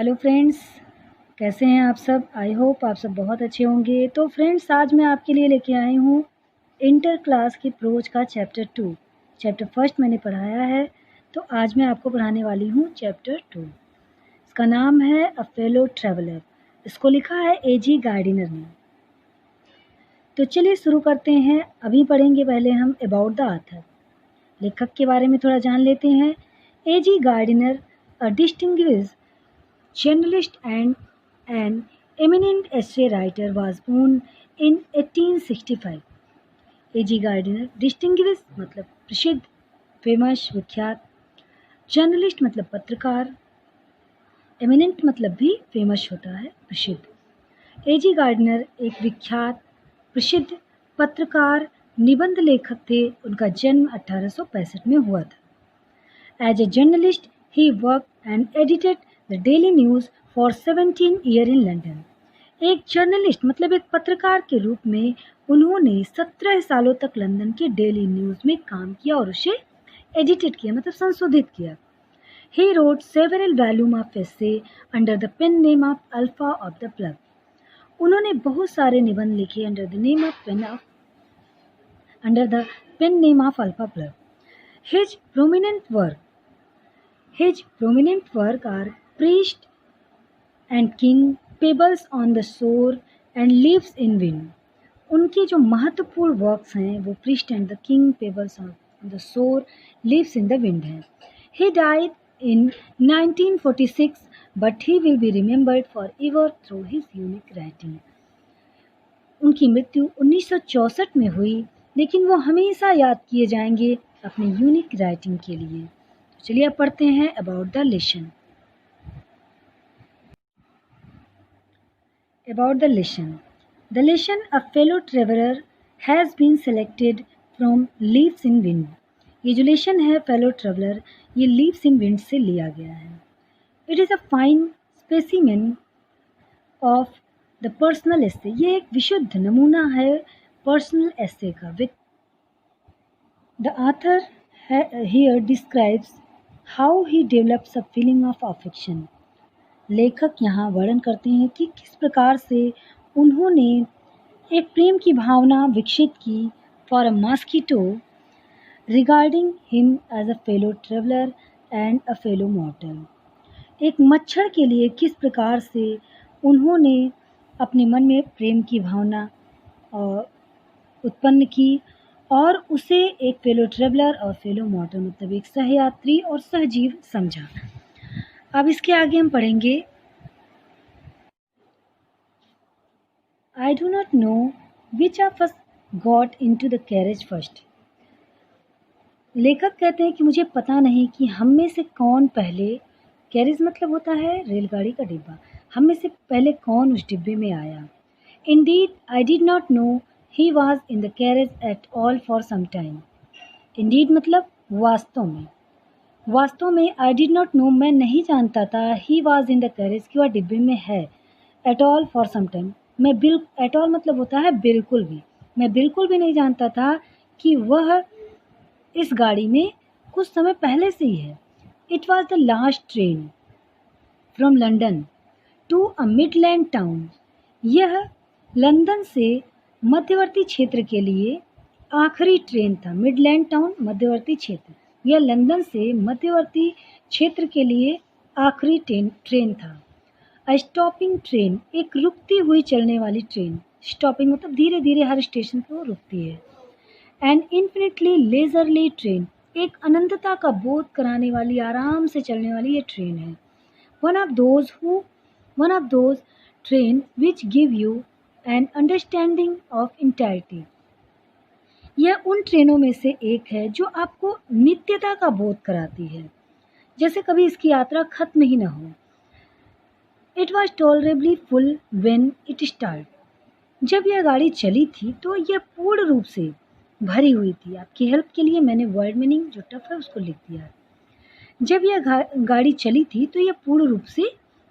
Hello friends, कैसे हैं आप सब। आई होप आप सब बहुत अच्छे होंगे। तो फ्रेंड्स, आज मैं आपके लिए लेके आई हूँ इंटर क्लास की प्रोज का चैप्टर 2। चैप्टर फर्स्ट मैंने पढ़ाया है, तो आज मैं आपको पढ़ाने वाली हूँ चैप्टर 2। इसका नाम है अ फेलो ट्रैवलर। इसको लिखा है A.G. गार्डिनर ने। तो चलिए शुरू करते हैं। अभी पढ़ेंगे पहले हम अबाउट द ऑथर, लेखक के बारे में थोड़ा जान लेते हैं। A.G. Gardiner, a distinguished journalist and an eminent essay writer, was born in 1865. A.G. Gardiner distinguish मतलब प्रसिद्ध, फेमस विख्यात, जर्नलिस्ट मतलब पत्रकार, एमिनेंट मतलब भी फेमस होता है, प्रसिद्ध। A.G. गार्डिनर एक विख्यात प्रसिद्ध पत्रकार निबंध लेखक थे। उनका जन्म 1865 में हुआ था। As a journalist, he worked and edited the Daily News for 17 years in London. एक जर्नलिस्ट मतलब एक पत्रकार के रूप में उन्होंने 17 सालों तक लंदन के डेली न्यूज़ में काम किया और उसे एडिटेड किया मतलब संशोधित किया। He wrote several volumes of essay under the pen name of Alpha of the Plug. उन्होंने बहुत सारे निबंध लिखे under the pen name of Alpha Plug. His prominent work are Priest and King, Pebbles on the Shore and Leaves in Wind. उनके जो महत्वपूर्ण works हैं वो priest and the king, pebbles on the shore, leaves in the wind हैं। He died in 1946, but he will be remembered forever through his unique writing. उनकी मृत्यु 1964 में हुई, लेकिन वो हमेशा याद किए जाएंगे अपनी यूनिक राइटिंग के लिए। चलिए अब पढ़ते हैं about the lesson. About the lesson. The lesson, a fellow traveler, has been selected from Leaves in Wind. ये जो लेसन है फेलो ट्रेवलर, ये लीव्स इन विंड से लिया गया है। It is a fine specimen of the personal essay. ये एक विशुद्ध नमूना है पर्सनल एस्से का। With the author here describes how he develops a feeling of affection. लेखक यहाँ वर्णन करते हैं कि किस प्रकार से उन्होंने एक प्रेम की भावना विकसित की for a mosquito regarding him as a fellow traveller and a fellow mortal. एक मच्छर के लिए किस प्रकार से उन्होंने अपने मन में प्रेम की भावना उत्पन्न की और उसे एक फेलो ट्रेवलर और फेलो मॉर्टल मतलब एक सहयात्री और सहजीव समझा। अब इसके आगे हम पढ़ेंगे I do not know which of us got into the carriage first. लेखक कहते हैं कि मुझे पता नहीं कि हम में से कौन पहले, कैरेज मतलब होता है रेलगाड़ी का डिब्बा, हम में से पहले कौन उस डिब्बे में आया। Indeed, I did not know he was in the carriage at all for some time. Indeed मतलब वास्तव में I did not know मैं नहीं जानता था he was in the carriage कि वह डिब्बे में है, at all for some time at all मतलब होता है बिल्कुल भी, मैं बिल्कुल भी नहीं जानता था कि वह इस गाड़ी में कुछ समय पहले से ही है। It was the last train from London to a midland town. यह लंदन से मध्यवर्ती क्षेत्र के लिए आखिरी ट्रेन था। मिडलैंड टाउन मध्यवर्ती क्षेत्र, यह लंदन से मध्यवर्ती क्षेत्र के लिए आखिरी ट्रेन था। अ स्टॉपिंग ट्रेन, एक रुकती हुई चलने वाली ट्रेन। स्टॉपिंग मतलब धीरे धीरे हर स्टेशन पर वो रुकती है। एन इन्फिनिटली लेजरली ट्रेन, एक अनंतता का बोध कराने वाली, आराम से चलने वाली ये ट्रेन है। One of those train which give you an understanding of entirety. यह उन ट्रेनों में से एक है जो आपको नित्यता का बोध कराती है, जैसे कभी इसकी यात्रा खत्म ही न हो। It was tolerably full when it started. जब यह गाड़ी चली थी तो यह पूर्ण रूप से भरी हुई थी। आपकी हेल्प के लिए मैंने वर्ड मीनिंग जो टफ है उसको लिख दिया है। जब यह गाड़ी चली थी तो यह पूर्ण रूप से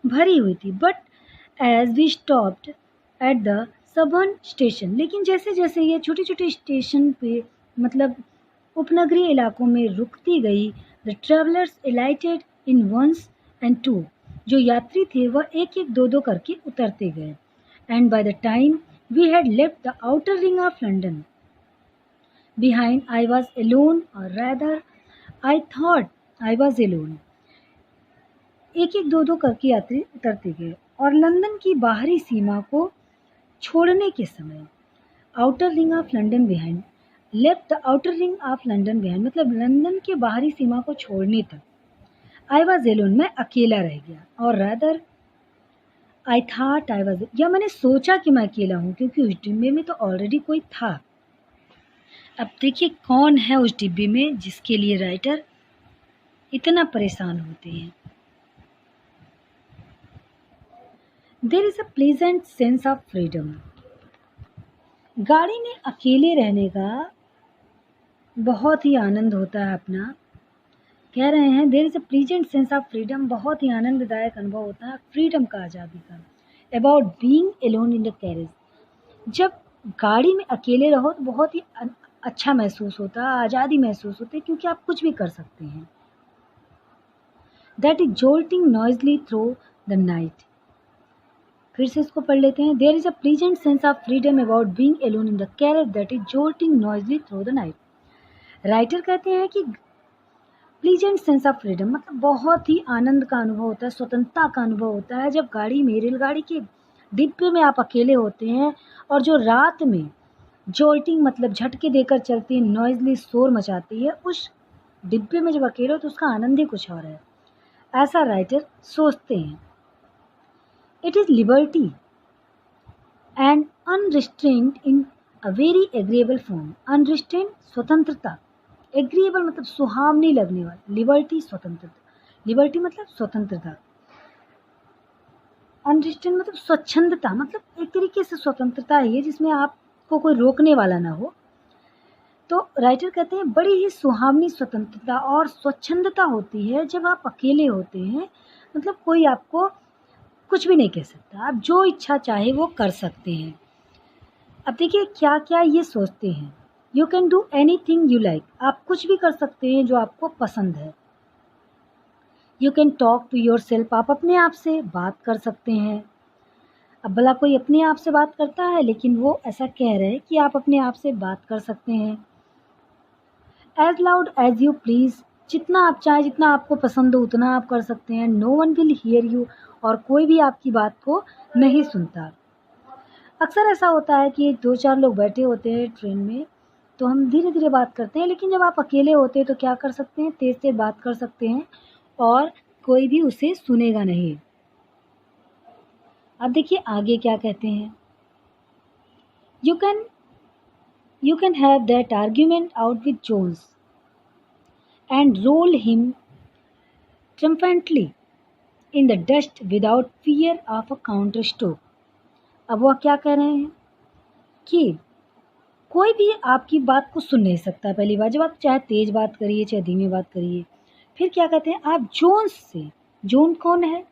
भरी हुई थी। But as we stopped at the suburban station, लेकिन जैसे जैसे ये छोटे छोटे स्टेशन पे मतलब उपनगरीय इलाकों में रुकती गई, the travellers alighted in ones and two, जो यात्री थे वह एक एक दो दो करके उतरते गए। And by the time we had left the outer ring of London behind I was alone, और rather I thought I was alone. एक एक दो दो करके यात्री उतरते गए और लंदन की बाहरी सीमा को छोड़ने के समय outer ring of London behind, left the outer ring of London behind मतलब लंदन के बाहरी सीमा को छोड़ने तक आई वॉज एलोन, मैं अकेला रह गया। और rather I thought I was, या मैंने सोचा कि मैं अकेला हूँ क्योंकि उस डिब्बे में तो ऑलरेडी कोई था। अब देखिए कौन है उस डिब्बे में जिसके लिए राइटर इतना परेशान होते हैं। There is a pleasant sense of freedom. गाड़ी में अकेले रहने का बहुत ही आनंद होता है अपना। कह रहे हैं there is a pleasant sense of freedom, बहुत ही आनंददायक अनुभव होता है फ्रीडम का, आज़ादी का। About being alone in the carriage, जब गाड़ी में अकेले रहो तो बहुत ही अच्छा महसूस होता है, आज़ादी महसूस होती है क्योंकि आप कुछ भी कर सकते हैं। That is jolting noisily through the night. फिर से इसको पढ़ लेते हैं। There is a pleasant sense of freedom about being alone in the carriage that is jolting noisily through the night. Writer कहते हैं कि प्लीजेंट सेंस ऑफ फ्रीडम मतलब बहुत ही आनंद का अनुभव होता है, स्वतंत्रता का अनुभव होता है जब गाड़ी में, रेलगाड़ी के डिब्बे में आप अकेले होते हैं और जो रात में जोल्टिंग मतलब झटके देकर चलती है, नॉइजली शोर मचाती है, उस डिब्बे में जब अकेले हो तो उसका आनंद ही कुछ और है, ऐसा राइटर सोचते हैं। It is liberty and unrestrained in a very agreeable form. Unrestrained स्वतंत्रता, एग्रीएबल मतलब सुहावनी लगने वाली, लिबर्टी स्वतंत्रता, लिबर्टी मतलब स्वतंत्रता, अनरिस्ट्रेन्ड मतलब स्वच्छंदता, मतलब एक तरीके से स्वतंत्रता है ये जिसमें आपको कोई रोकने वाला ना हो। तो राइटर कहते हैं बड़ी ही सुहावनी स्वतंत्रता और स्वच्छंदता होती है जब आप अकेले होते हैं, मतलब कोई आपको कुछ भी नहीं कह सकता, आप जो इच्छा चाहे वो कर सकते हैं। अब देखिए क्या क्या ये सोचते हैं। You can do any thing you like, आप कुछ भी कर सकते हैं जो आपको पसंद है। You can talk to yourself, आप अपने आप से बात कर सकते हैं। अब भला कोई अपने आप से बात करता है, लेकिन वो ऐसा कह रहे हैं कि आप अपने आप से बात कर सकते हैं। As loud as you please, जितना आप चाहें, जितना आपको पसंद हो उतना आप कर सकते हैं। No one will hear you, और कोई भी आपकी बात को नहीं सुनता। अक्सर ऐसा होता है कि दो चार लोग बैठे होते हैं ट्रेन में, तो हम धीरे धीरे बात करते हैं, लेकिन जब आप अकेले होते हैं तो क्या कर सकते हैं, तेज तेज बात कर सकते हैं और कोई भी उसे सुनेगा नहीं। अब देखिए आगे क्या कहते हैं। You can have that argument out with Jones and roll him triumphantly in the dust without fear of a counter stroke. अब वह क्या कह रहे हैं कि कोई भी आपकी बात को सुन नहीं सकता। पहली बात, जब आप चाहे तेज बात करिए चाहे धीमी बात करिए। फिर क्या कहते हैं, आप जोन्स से, जोन कौन है,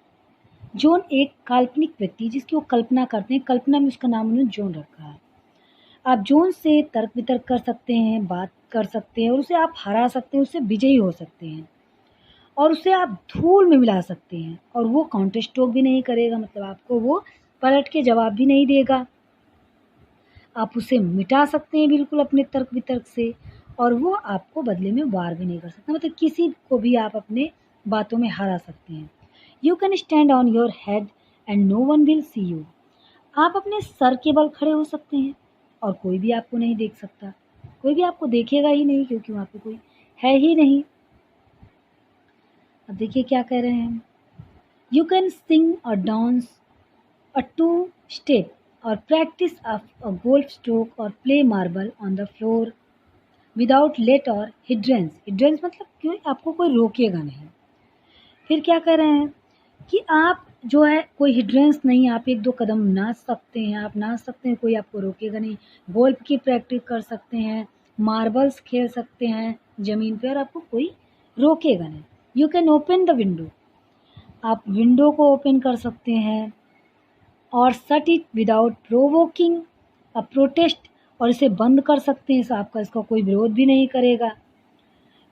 जोन एक काल्पनिक व्यक्ति जिसकी वो कल्पना करते हैं, कल्पना में उसका नाम उन्होंने जोन रखा है। आप जोन से तर्क वितर्क कर सकते हैं, बात कर सकते हैं और उसे आप हरा सकते हैं, उससे विजयी हो सकते हैं और उसे आप धूल में मिला सकते हैं और वो काउंटर स्ट्रोक भी नहीं करेगा, मतलब आपको वो पलट के जवाब भी नहीं देगा। आप उसे मिटा सकते हैं बिल्कुल अपने तर्क वितर्क से, और वो आपको बदले में वार भी नहीं कर सकता, मतलब किसी को भी आप अपने बातों में हरा सकते हैं। You can stand on your head and no one will see you, आप अपने सर के बल खड़े हो सकते हैं और कोई भी आपको नहीं देख सकता, कोई भी आपको देखेगा ही नहीं क्योंकि वहाँ पे कोई है ही नहीं। अब देखिए क्या कह रहे हैं। यू कैन सिंग और डांस अ टू स्टेप और प्रैक्टिस अ गोल्फ स्ट्रोक और play marble on the floor without let और हिड्रेंस। हिड्रेंस मतलब क्यों, आपको कोई रोकेगा नहीं। फिर क्या कह रहे हैं कि आप जो है कोई हिड्रेंस नहीं, आप एक दो कदम नाच सकते हैं, आप नाच सकते हैं, कोई आपको रोकेगा नहीं। गोल्फ की प्रैक्टिस कर सकते हैं, मार्बल्स खेल सकते हैं ज़मीन पे और आपको कोई रोकेगा नहीं। You can open the window, आप विंडो को ओपन कर सकते हैं और shut it without provoking a protest, और इसे बंद कर सकते हैं, आपका इसका कोई विरोध भी नहीं करेगा।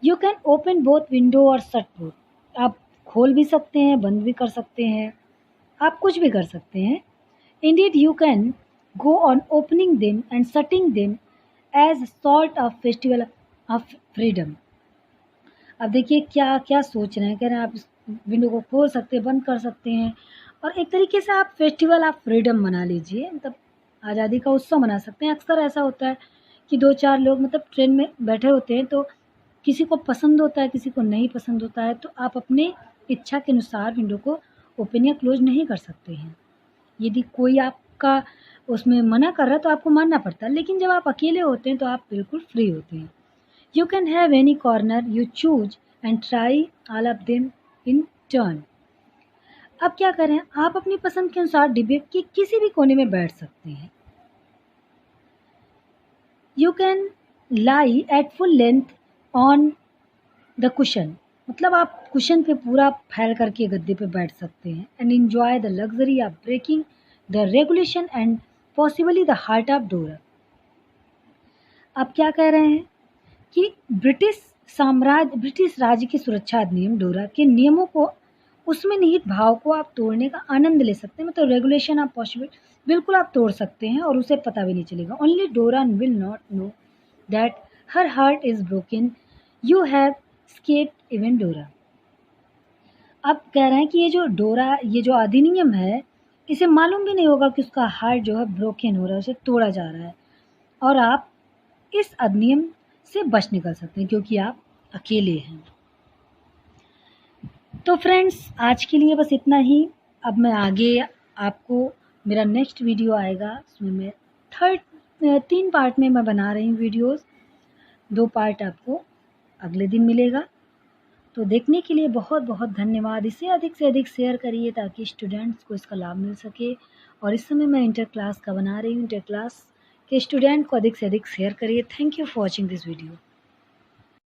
You can open both window और शट बोथ, आप खोल भी सकते हैं, बंद भी कर सकते हैं, आप कुछ भी कर सकते हैं। Indeed you can go on opening them and shutting them as sort of festival of freedom. अब देखिए क्या क्या सोच रहे हैं, कह रहे हैं आप इस विंडो को खोल सकते हैं, बंद कर सकते हैं, और एक तरीके से आप फेस्टिवल ऑफ फ्रीडम मना लीजिए, मतलब आज़ादी का उत्सव मना सकते हैं। अक्सर ऐसा होता है कि 2-4 लोग मतलब ट्रेन में बैठे होते हैं, तो किसी को पसंद होता है, किसी को नहीं पसंद होता है, तो आप अपने इच्छा के अनुसार विंडो को ओपन या क्लोज नहीं कर सकते हैं। यदि कोई आपका उसमें मना कर रहा है तो आपको मानना पड़ता है, लेकिन जब आप अकेले होते हैं तो आप बिल्कुल फ्री होते हैं। You can have any corner you choose and try all of them in turn। अब क्या करें, आप अपनी पसंद के अनुसार डिब्बे के किसी भी कोने में बैठ सकते हैं। You can lie at full length on the cushion, मतलब आप कुशन पे पूरा फैल करके गद्दे पे बैठ सकते हैं। And enjoy the luxury of breaking the regulation and possibly the heart of Dora। अब क्या कह रहे हैं कि ब्रिटिश राज्य की सुरक्षा अधिनियम डोरा के नियमों को, उसमें निहित भाव को आप तोड़ने का आनंद ले सकते हैं। मतलब रेगुलेशन आप पॉसिबल बिल्कुल आप तोड़ सकते हैं और उसे पता भी नहीं चलेगा। ओनली डोरा will not know that her heart is broken, you have escaped even डोरा। अब कह रहे हैं कि ये जो अधिनियम है, इसे मालूम भी नहीं होगा कि उसका हार्ट जो है ब्रोकन हो रहा है, उसे तोड़ा जा रहा है, और आप इस अधिनियम से बच निकल सकते हैं क्योंकि आप अकेले हैं। तो फ्रेंड्स, आज के लिए बस इतना ही। अब मैं आगे आपको मेरा नेक्स्ट वीडियो आएगा, उसमें मैं 3 पार्ट में मैं बना रही हूँ वीडियोस। 2 पार्ट आपको अगले दिन मिलेगा। तो देखने के लिए बहुत बहुत धन्यवाद। इसे अधिक से अधिक शेयर करिए ताकि स्टूडेंट्स को इसका लाभ मिल सके। और इस समय मैं इंटर क्लास का बना रही हूँ, इंटर क्लास के स्टूडेंट को अधिक से अधिक शेयर करिए। Thank you for watching this video.